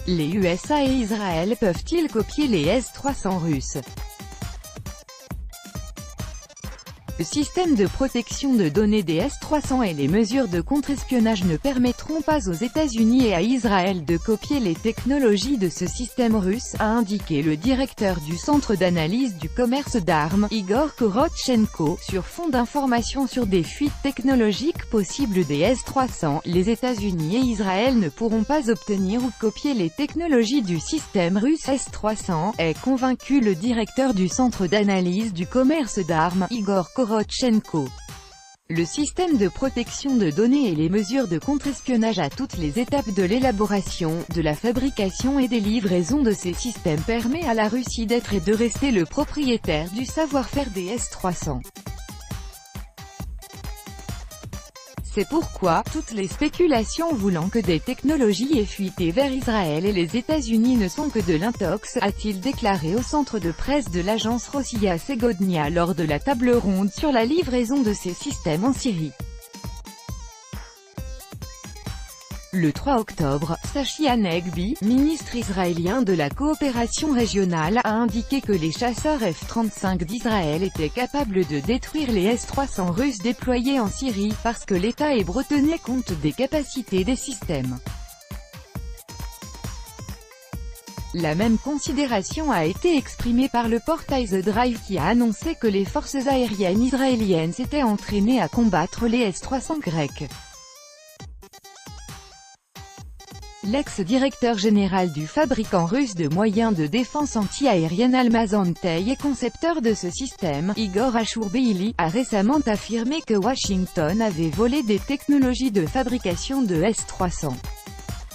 Les USA et Israël peuvent-ils copier les S-300 russes? Le système de protection de données des S-300 et les mesures de contre-espionnage ne permettront pas aux États-Unis et à Israël de copier les technologies de ce système russe, a indiqué le directeur du Centre d'analyse du commerce d'armes, Igor Korotchenko, sur fond d'informations sur des fuites technologiques possibles des S-300. Les États-Unis et Israël ne pourront pas obtenir ou copier les technologies du système russe S-300, est convaincu le directeur du Centre d'analyse du commerce d'armes, Igor Korotchenko. Le système de protection de données et les mesures de contre-espionnage à toutes les étapes de l'élaboration, de la fabrication et des livraisons de ces systèmes permet à la Russie d'être et de rester le propriétaire du savoir-faire des S-300. C'est pourquoi, toutes les spéculations voulant que des technologies aient fuité vers Israël et les États-Unis ne sont que de l'intox, a-t-il déclaré au centre de presse de l'agence Rossiya Segodnia lors de la table ronde sur la livraison de ces systèmes en Syrie. Le 3 octobre, Tzachi Hanegbi, ministre israélien de la coopération régionale, a indiqué que les chasseurs F-35 d'Israël étaient capables de détruire les S-300 russes déployés en Syrie, parce que l'État hébreu tenait compte des capacités des systèmes. La même considération a été exprimée par le portail The Drive qui a annoncé que les forces aériennes israéliennes s'étaient entraînées à combattre les S-300 grecs. L'ex-directeur général du fabricant russe de moyens de défense anti-aérienne Almaz-Antey et concepteur de ce système, Igor Ashurbeili, a récemment affirmé que Washington avait volé des technologies de fabrication de S-300.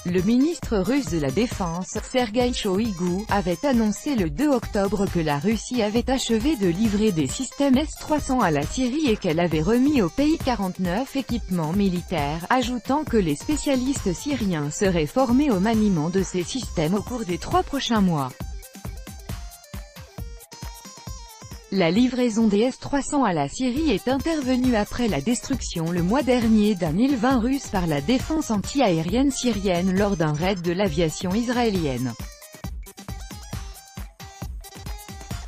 Le ministre russe de la Défense, Sergueï Shoïgu, avait annoncé le 2 octobre que la Russie avait achevé de livrer des systèmes S-300 à la Syrie et qu'elle avait remis au pays 49 équipements militaires, ajoutant que les spécialistes syriens seraient formés au maniement de ces systèmes au cours des 3 prochains mois. La livraison des S-300 à la Syrie est intervenue après la destruction le mois dernier d'un Il-20 russe par la défense anti-aérienne syrienne lors d'un raid de l'aviation israélienne.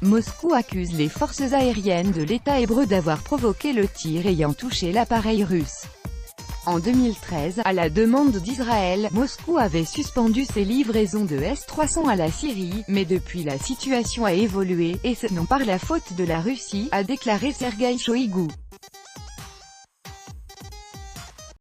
Moscou accuse les forces aériennes de l'État hébreu d'avoir provoqué le tir ayant touché l'appareil russe. En 2013, à la demande d'Israël, Moscou avait suspendu ses livraisons de S-300 à la Syrie, mais depuis la situation a évolué, et ce non par la faute de la Russie, a déclaré Sergueï Shoïgu.